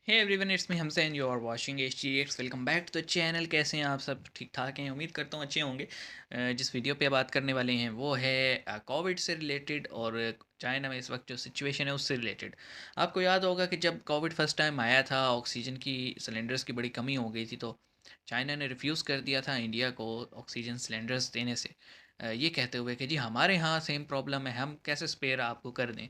Hey everyone, it's me हमसे and you are watching HTX। Welcome back to the channel. कैसे हैं आप सब? ठीक ठाक हैं, उम्मीद करता हूँ अच्छे होंगे। जिस वीडियो पे बात करने वाले हैं वो है कोविड से रिलेटेड और चाइना में इस वक्त जो सिचुएशन है उससे रिलेटेड। आपको याद होगा कि जब कोविड फर्स्ट टाइम आया था, ऑक्सीजन की सिलेंडर्स की बड़ी कमी हो गई थी, तो चाइना ने रिफ्यूज़ कर दिया था इंडिया को ऑक्सीजन सिलेंडर्स देने से, ये कहते हुए कि जी हमारे यहाँ सेम प्रॉब्लम है, हम कैसे स्पेयर आपको कर दें।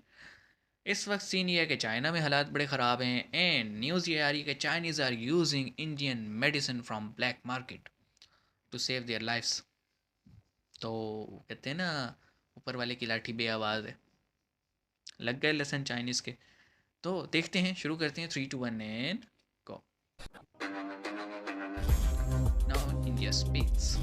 इस वक्त सीन ये है कि चाइना में हालात बड़े ख़राब हैं एंड न्यूज़ ये आ रही है कि Chinese are using Indian medicine from black market to save their lifes. तो कहते हैं ना, ऊपर वाले की लाठी बे आवाज़ है। लग गए लेसन चाइनीज़ के। तो देखते हैं, शुरू करते हैं। 3 2 1 and go. Now India speaks.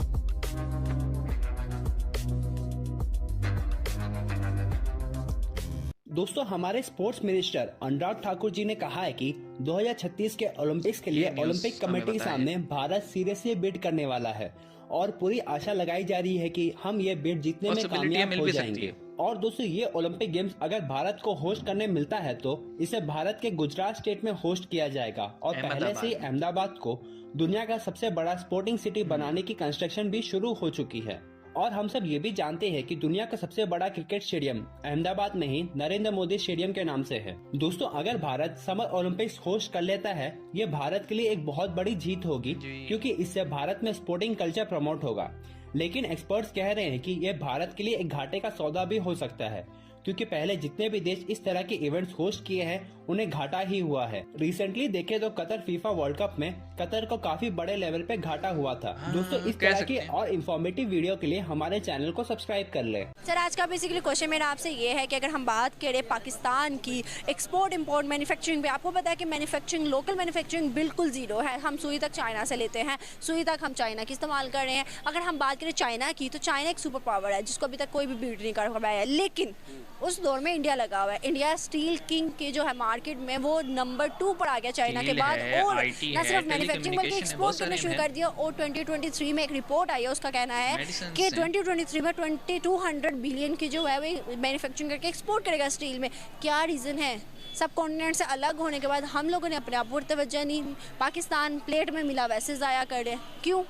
दोस्तों, हमारे स्पोर्ट्स मिनिस्टर अनुराग ठाकुर जी ने कहा है कि 2036 के ओलंपिक्स के लिए ओलंपिक कमेटी के सामने भारत सीरियसली बिड करने वाला है और पूरी आशा लगाई जा रही है कि हम ये बिड जीतने में कामयाब हो जाएंगे। और दोस्तों, ये ओलंपिक गेम्स अगर भारत को होस्ट करने मिलता है तो इसे भारत के गुजरात स्टेट में होस्ट किया जाएगा और पहले से ही अहमदाबाद को दुनिया का सबसे बड़ा स्पोर्टिंग सिटी बनाने की कंस्ट्रक्शन भी शुरू हो चुकी है। और हम सब ये भी जानते हैं कि दुनिया का सबसे बड़ा क्रिकेट स्टेडियम अहमदाबाद में ही नरेंद्र मोदी स्टेडियम के नाम से है। दोस्तों, अगर भारत समर ओलंपिक्स होस्ट कर लेता है, ये भारत के लिए एक बहुत बड़ी जीत होगी क्योंकि इससे भारत में स्पोर्टिंग कल्चर प्रमोट होगा। लेकिन एक्सपर्ट्स कह रहे हैं कि ये भारत के लिए एक घाटे का सौदा भी हो सकता है क्योंकि पहले जितने भी देश इस तरह के इवेंट्स होस्ट किए हैं उन्हें घाटा ही हुआ है। रिसेंटली देखे तो कतर फीफा वर्ल्ड कप में कतर को काफी बड़े लेवल पे घाटा हुआ था। दोस्तों, इस तरह की और इन्फॉर्मेटिव वीडियो के लिए हमारे चैनल को सब्सक्राइब कर ले। सर, आज का बेसिकली क्वेश्चन मेरा आपसे ये है कि अगर हम बात करें पाकिस्तान की एक्सपोर्ट इंपोर्ट मैन्युफैक्चरिंग पे, आपको पता है कि मैन्युफैक्चरिंग, लोकल मैन्युफैक्चरिंग बिल्कुल जीरो है। हम सुई तक चाइना से लेते हैं, सुई तक हम चाइना की इस्तेमाल कर रहे हैं। अगर हम बात करें चाइना की, तो चाइना एक सुपर पावर है जिसको अभी तक कोई भी बीट नहीं कर पाया है। लेकिन उस दौर में इंडिया लगा हुआ है। इंडिया स्टील किंग के जो है मार्केट में वो नंबर 2 पर आ गया चाइना के बाद, और न सिर्फ मैन्युफैक्चरिंग बल्कि एक्सपोर्ट करना शुरू कर दिया। और 2023 में एक रिपोर्ट आई है, उसका कहना है कि 2023 में 2200 बिलियन की जो है वो मैन्युफैक्चरिंग करके एक्सपोर्ट करेगा स्टील में। क्या रीज़न है? सब कॉन्टिनेंट से अलग होने के बाद हम लोगों ने अपने आप पर तवज्जो नहीं। पाकिस्तान प्लेट में मिला वैसे ज़ाया कर रहे, क्यों?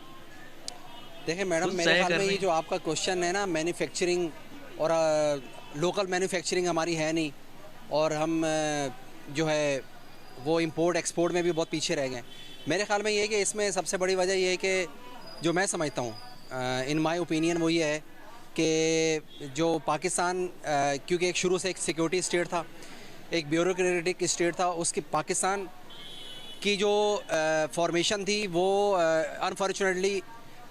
देखिए मैडम, मेरे ख्याल में ये जो आपका क्वेश्चन है ना, मैन्युफैक्चरिंग और लोकल मैन्युफैक्चरिंग हमारी है नहीं, और हम जो है वो इंपोर्ट एक्सपोर्ट में भी बहुत पीछे रह गए। मेरे ख्याल में ये है कि इसमें सबसे बड़ी वजह ये है कि जो मैं समझता हूँ, इन माय ओपिनियन, वो ये है कि जो पाकिस्तान क्योंकि एक शुरू से एक सिक्योरिटी स्टेट था, एक ब्यूरोक्रेटिक स्टेट था, उसकी पाकिस्तान की जो फॉर्मेशन थी वो अनफॉर्चुनेटली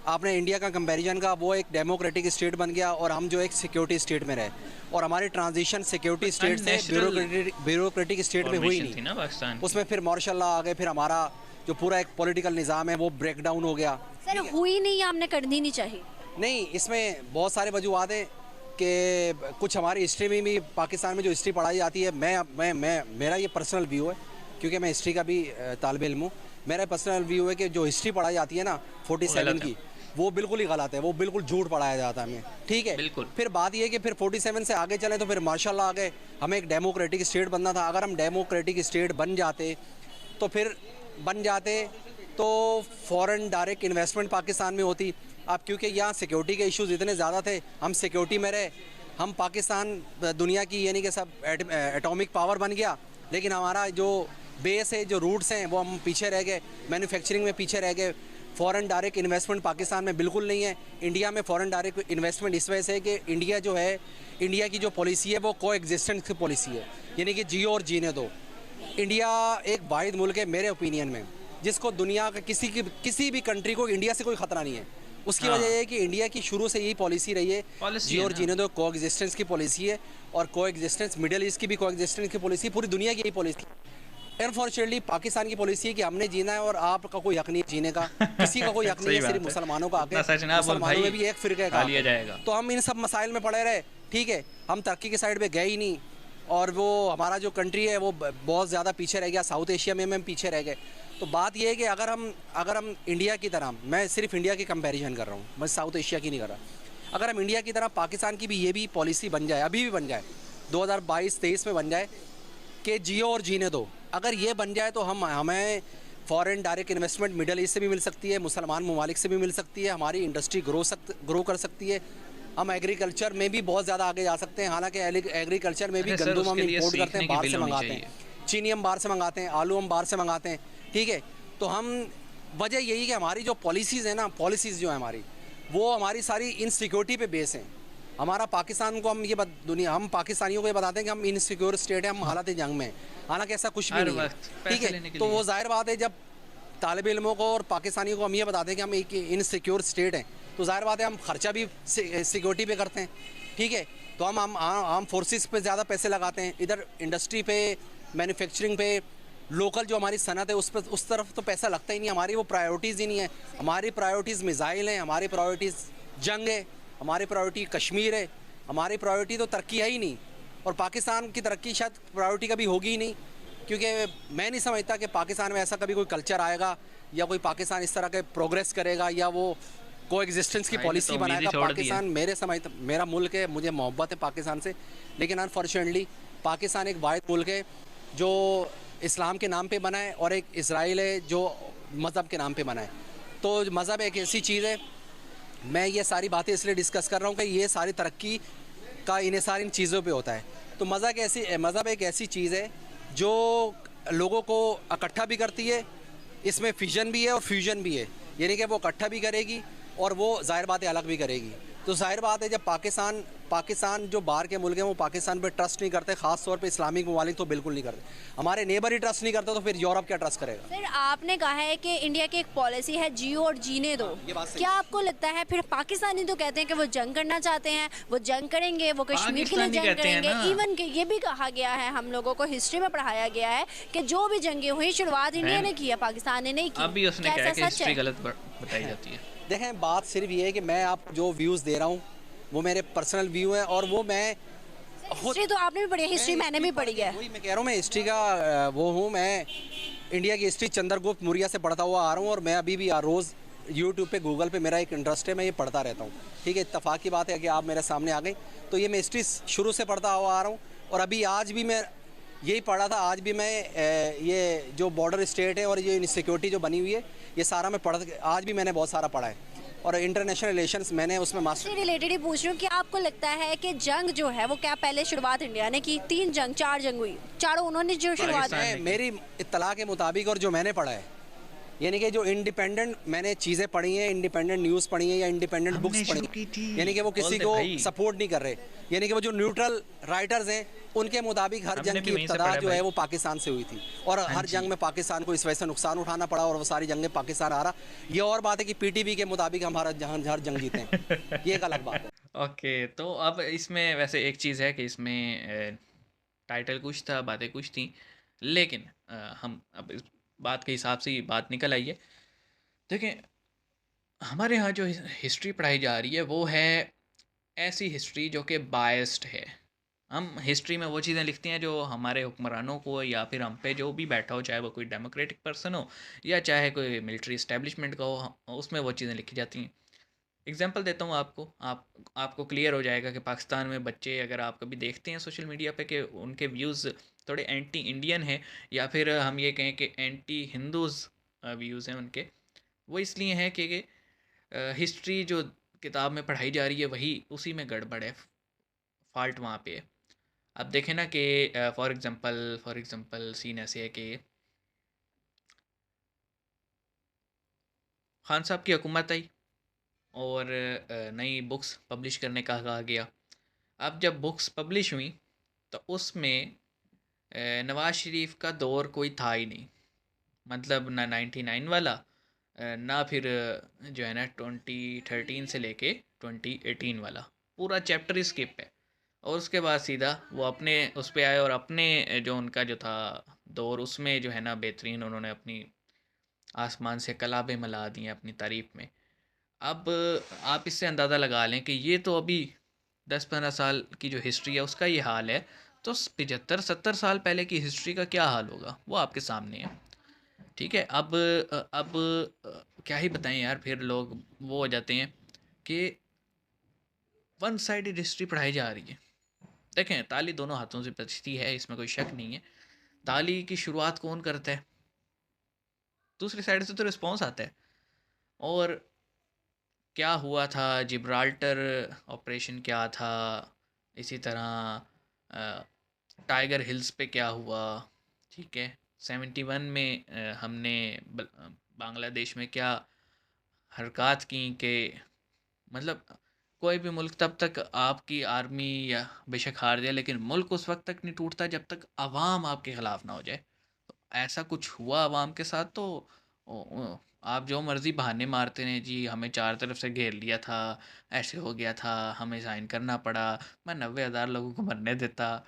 आपने इंडिया का कंपैरिजन का, वो एक डेमोक्रेटिक स्टेट बन गया और हम जो एक सिक्योरिटी स्टेट में रहे, और हमारी ट्रांजिशन सिक्योरिटी स्टेट से ब्यूरोक्रेटिक स्टेट में हुई नहीं ना। उसमें फिर मार्शल लॉ आ गए, फिर हमारा जो पूरा एक पॉलिटिकल निज़ाम है वो ब्रेक डाउन हो गया। सर, हुई नहीं, हमने करनी नहीं चाहिए। नहीं, इसमें बहुत सारे वजूहत हैं कि कुछ हमारी हिस्ट्री में भी, पाकिस्तान में जो हिस्ट्री पढ़ाई जाती है, मेरा ये पर्सनल व्यू है क्योंकि मैं हिस्ट्री का भी तालिब इल्म हूँ। मेरा पर्सनल व्यू है कि जो हिस्ट्री पढ़ाई जाती है ना 47 की, वो बिल्कुल ही गलत है, वो बिल्कुल झूठ पढ़ाया जाता है हमें। ठीक है, बिल्कुल। फिर बात ये है कि फिर 47 से आगे चले तो फिर मार्शल लॉ आ गए, हमें एक डेमोक्रेटिक स्टेट बनना था। अगर हम डेमोक्रेटिक स्टेट बन जाते तो फॉरेन डायरेक्ट इन्वेस्टमेंट पाकिस्तान में होती। अब क्योंकि यहाँ सिक्योरिटी के इश्यूज़ इतने ज़्यादा थे, हम सिक्योरिटी में रहे, हम पाकिस्तान दुनिया की यानी कि सब एटॉमिक पावर बन गया, लेकिन हमारा जो बेस है, जो रूट्स हैं, वो हम पीछे रह गए, मैन्युफैक्चरिंग में पीछे रह गए। फॉरेन डायरेक्ट इन्वेस्टमेंट पाकिस्तान में बिल्कुल नहीं है। इंडिया में फॉरेन डायरेक्ट इन्वेस्टमेंट इस वजह से कि इंडिया जो है, इंडिया की जो पॉलिसी है वो को एग्जिस्टेंस की पॉलिसी है, यानी कि जियो और जीने दो। इंडिया एक वाहिद मुल्क है मेरे ओपिनियन में जिसको दुनिया का किसी भी कंट्री को इंडिया से कोई ख़तरा नहीं है। उसकी वजह यह है कि इंडिया की शुरू से यही पॉलिसी रही है, जियो और जीने दो को एग्जिस्टेंस की पॉलिसी है, और को एग्जिस्टेंस, मिडिल ईस्ट की भी को एग्जिस्टेंस की पॉलिसी, पूरी दुनिया की यही पॉलिसी। अनफॉर्चुनेटली पाकिस्तान की पॉलिसी है कि हमने जीना है और आपका कोई हक नहीं जीने का, किसी का कोई हक नहीं है, सिर्फ मुसलमानों का हक है। मुसलमानों में भी एक फिरके का लिया जाएगा। तो हम इन सब मसाइल में पड़े रहे। ठीक है, हम तरक्की की साइड पे गए ही नहीं, और वो हमारा जो कंट्री है वो बहुत ज़्यादा पीछे रह गया। साउथ एशिया में हम पीछे रह गए। तो बात ये है कि अगर हम इंडिया की तरह, मैं सिर्फ इंडिया की कंपैरिजन कर रहा हूँ, मैं साउथ एशिया की नहीं कर रहा, अगर हम इंडिया की तरह पाकिस्तान की भी ये भी पॉलिसी बन जाए, अभी भी बन जाए, 2022-23 में बन जाए कि जियो और जीने दो, अगर ये बन जाए तो हमें foreign direct investment middle east से भी मिल सकती है, मुसलमान ममालिक से भी मिल सकती है, हमारी इंडस्ट्री ग्रो कर सकती है, हम एग्रीकल्चर में भी बहुत ज़्यादा आगे जा सकते हैं। हालांकि एग्रीकल्चर में भी अरे सर, गंदम हम उसके लिए इंपोर्ट करते हैं, सीखने की बाहर बिल से होनी मंगाते चाहिए। हैं, चीनी हम बाहर से मंगाते हैं, आलू हम बाहर से मंगाते हैं, ठीक है। तो हम वजह यही कि हमारी जो पॉलिसीज़ है ना, पॉलिसीज़ जो है हमारी, वो हमारी सारी इनसिक्योरिटी पे बेस हैं। हमारा पाकिस्तान को हम हम पाकिस्तानियों को ये बताते हैं कि हम इनसिक्योर स्टेट है, हम हालत जंग में, हालांकि ऐसा कुछ भी हर नहीं है, वक्त ठीक पैसे लेने है। के तो लिए। वो जाहिर बात है, जब तालिब इल्मों को और पाकिस्तानियों को हम ये बताते हैं कि हम एक इनसिक्योर स्टेट हैं, तो जाहिर बात है हम खर्चा भी सिक्योरिटी पे करते हैं, ठीक है। तो हम आर्म फोर्सेस पे ज़्यादा पैसे लगाते हैं, इधर इंडस्ट्री पे, मैन्युफैक्चरिंग पे, लोकल जो हमारी सनत है उस तरफ तो पैसा लगता ही नहीं। हमारी वो प्रायोरिटीज़ ही नहीं है। हमारी प्रायोरिटीज़ मिज़ाइल हैं, हमारी प्रायोरिटीज़ जंग है, हमारी प्रायोरिटी कश्मीर है, हमारी प्रायोरिटी तो तरक्की है ही नहीं। और पाकिस्तान की तरक्की शायद प्रायोरिटी कभी होगी ही नहीं, क्योंकि मैं नहीं समझता कि पाकिस्तान में ऐसा कभी कोई कल्चर आएगा या कोई पाकिस्तान इस तरह के प्रोग्रेस करेगा या वो को एग्जिस्टेंस की भाई ने पॉलिसी तो उम्मीद ही बनाएगा। छोड़ दी है। पाकिस्तान मेरा मुल्क है, मुझे मोहब्बत है पाकिस्तान से, लेकिन अनफॉर्चुनेटली पाकिस्तान एक वाहिद मुल्क है जो इस्लाम के नाम पे बना है, और एक इसराइल है जो मज़हब के नाम पे बना है। तो मज़हब एक ऐसी चीज़ है, मैं ये सारी बातें इसलिए डिस्कस कर रहा हूँ कि ये सारी तरक्की का इन्हिसार इन चीज़ों पे होता है। तो मज़हब एक ऐसी चीज़ है जो लोगों को इकट्ठा भी करती है, इसमें फिजन भी है और फ्यूजन भी है, यानी कि वो इकट्ठा भी करेगी और वो ज़ाहिर बात है अलग भी करेगी। तो ज़ाहिर बात है जब पाकिस्तान जो बाहर के मुल्क हैं वो पाकिस्तान पे ट्रस्ट नहीं करते, ख़ास तौर पे इस्लामिक ममालिक तो बिल्कुल नहीं करते। हमारे नेबर ही ट्रस्ट नहीं करते तो फिर यूरोप क्या ट्रस्ट करेगा। सर, आपने कहा है कि इंडिया की एक पॉलिसी है जियो और जीने दो, ये बात सही क्या आपको लगता है फिर पाकिस्तानी तो कहते हैं कि वो जंग करना चाहते हैं, वो जंग करेंगे, वो कश्मीर के लिए पाकिस्तानी जंग कहते हैं करेंगे। ना। इवन के ये भी कहा गया है, हम लोगों को हिस्ट्री में पढ़ाया गया है कि जो भी जंगें हुई शुरुआत इंडिया ने की है, पाकिस्तान ने नहीं की। अभी उसने क्या कहा ऐसा कि सच हिस्ट्री है? गलत बताई जाती है। देखें, बात सिर्फ ये है कि मैं आप जो व्यूज़ दे रहा हूँ वो मेरे पर्सनल व्यू है, और वो मैं हिस्ट्री तो आपने भी पढ़ी है, हिस्ट्री मैंने भी पढ़ी है। वही मैं कह रहा हूँ, मैं हिस्ट्री का वो हूँ, मैं इंडिया की हिस्ट्री चंद्रगुप्त मौर्य से पढ़ता हुआ आ रहा हूँ, और मैं अभी भी रोज़ यूट्यूब पे, गूगल पे मेरा एक इंटरेस्ट है, मैं ये पढ़ता रहता हूँ, ठीक है। इत्तेफाक की बात है कि आप मेरे सामने आ गए, तो ये मैं हिस्ट्री शुरू से पढ़ता हुआ आ रहा हूँ, और अभी आज भी मैं यही पढ़ा था। आज भी मैं ये जो बॉर्डर स्टेट है और ये इनसिक्योरिटी जो बनी हुई है, ये सारा मैं आज भी मैंने बहुत सारा पढ़ा है, और इंटरनेशनल रिलेशंस मैंने उसमें मास्टर से रिलेटेड ही पूछ रही हूँ कि आपको लगता है कि जंग जो है वो क्या पहले शुरुआत इंडिया ने की? 4 जंग हुई, चारों उन्होंने जो शुरुआत पाकिस्तान की। मेरी इत्तला के मुताबिक और जो मैंने पढ़ा है, यानी कि जो इंडिपेंडेंट मैंने चीज़ें पढ़ी हैं, इंडिपेंडेंट न्यूज़ पढ़ी हैं या इंडिपेंडेंट हमने बुक्स शुरू पढ़ी की थी। हैं, यानी कि वो किसी बोल दे को भाई। सपोर्ट नहीं कर रहे, यानी कि वो जो न्यूट्रल राइटर्स हैं उनके मुताबिक हर हमने जंग भी की वहीं से इब्तदा पढ़ा जो है भाई। वो पाकिस्तान से हुई थी, और हर जी। जंग में पाकिस्तान को इस वजह से नुकसान उठाना पड़ा, और वो सारी जंगें पाकिस्तान आ रहा। ये और बात है कि पीटीवी के मुताबिक हम हर जंग जीते हैं, ये एक अलग बात है। ओके, तो अब इसमें वैसे एक चीज़ है कि इसमें टाइटल कुछ था, बातें कुछ थी, लेकिन हम अब इस बात के हिसाब से ये बात निकल आई है। देखें, हमारे यहाँ जो हिस्ट्री पढ़ाई जा रही है वो है ऐसी हिस्ट्री जो कि बायस्ड है। हम हिस्ट्री में वो चीज़ें लिखते हैं जो हमारे हुक्मरानों को या फिर हम पे जो भी बैठा हो, चाहे वो कोई डेमोक्रेटिक पर्सन हो या चाहे कोई मिलिट्री इस्टेब्लिशमेंट का हो, उसमें वो चीज़ें लिखी जाती हैं। एग्जांपल देता हूँ आपको, आपको क्लियर हो जाएगा कि पाकिस्तान में बच्चे अगर आप कभी देखते हैं सोशल मीडिया पे कि उनके व्यूज़ थोड़े एंटी इंडियन हैं, या फिर हम ये कहें कि एंटी हिंदूज़ व्यूज़ हैं उनके, वो इसलिए हैं कि हिस्ट्री जो किताब में पढ़ाई जा रही है वही उसी में गड़बड़ है, फॉल्ट वहाँ पे है। अब देखें ना कि फॉर एग्ज़ाम्पल सीन ऐसे है कि खान साहब की हुकूमत आई और नई बुक्स पब्लिश करने का कहा गया। अब जब बुक्स पब्लिश हुई तो उसमें नवाज़ शरीफ का दौर कोई था ही नहीं, मतलब ना 99 वाला, ना फिर जो है ना 2013 से लेके 2018 वाला, पूरा चैप्टर ही स्किप है। और उसके बाद सीधा वो अपने उस पे आए और अपने जो उनका जो था दौर, उसमें जो है ना बेहतरीन उन्होंने अपनी आसमान से कलाबे मला दी हैं अपनी तारीफ़ में। अब आप इससे अंदाज़ा लगा लें कि ये तो अभी 10-15 साल की जो हिस्ट्री है उसका ये हाल है, तो 75-70 साल पहले की हिस्ट्री का क्या हाल होगा वो आपके सामने है। ठीक है, अब क्या ही बताएं यार, फिर लोग वो हो जाते हैं कि वन साइडेड हिस्ट्री पढ़ाई जा रही है। देखें, ताली दोनों हाथों से बजती है, इसमें कोई शक नहीं है, ताली की शुरुआत कौन करता है? दूसरी साइड से तो रिस्पॉन्स आता है। और क्या हुआ था, जिब्राल्टर ऑपरेशन क्या था, इसी तरह टाइगर हिल्स पे क्या हुआ, ठीक है। 71 में हमने बांग्लादेश में क्या हरकत की कि मतलब कोई भी मुल्क तब तक आपकी आर्मी या बेशक हार जाए, लेकिन मुल्क उस वक्त तक नहीं टूटता जब तक अवाम आपके ख़िलाफ़ ना हो जाए। तो ऐसा कुछ हुआ अवाम के साथ। तो ओ- ओ, आप जो मर्ज़ी बहाने मारते रहें जी, हमें चार तरफ से घेर लिया था, ऐसे हो गया था, हमें साइन करना पड़ा, मैं 90,000 लोगों को मरने देता,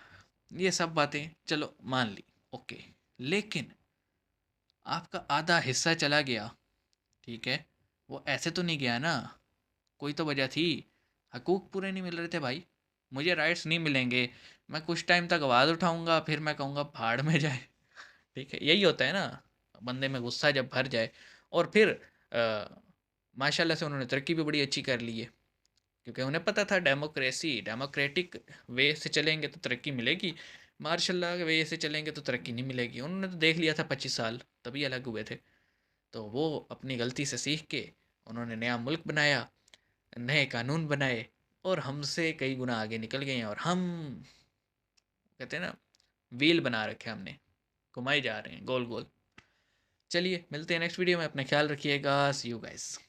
ये सब बातें चलो मान ली, ओके। लेकिन आपका आधा हिस्सा चला गया, ठीक है। वो ऐसे तो नहीं गया ना, कोई तो वजह थी। हकूक़ पूरे नहीं मिल रहे थे भाई, मुझे राइट्स नहीं मिलेंगे, मैं कुछ टाइम तक आवाज़ उठाऊंगा, फिर मैं कहूँगा भाड़ में जाए। ठीक है, यही होता है ना, बंदे में गुस्सा जब भर जाए। और फिर माशाल्लाह से उन्होंने तरक्की भी बड़ी अच्छी कर ली है, क्योंकि उन्हें पता था डेमोक्रेसी डेमोक्रेटिक वे से चलेंगे तो तरक्की मिलेगी, मार्शल वे से चलेंगे तो तरक्की नहीं मिलेगी। उन्होंने तो देख लिया था 25 साल, तभी अलग हुए थे। तो वो अपनी गलती से सीख के उन्होंने नया मुल्क बनाया, नए कानून बनाए, और हमसे कई गुना आगे निकल गए हैं। और हम कहते हैं ना, व्हील बना रखे हमने, घुमाए जा रहे हैं गोल गोल। चलिए मिलते हैं नेक्स्ट वीडियो में, अपना ख्याल रखिएगा, सी यू गाइस।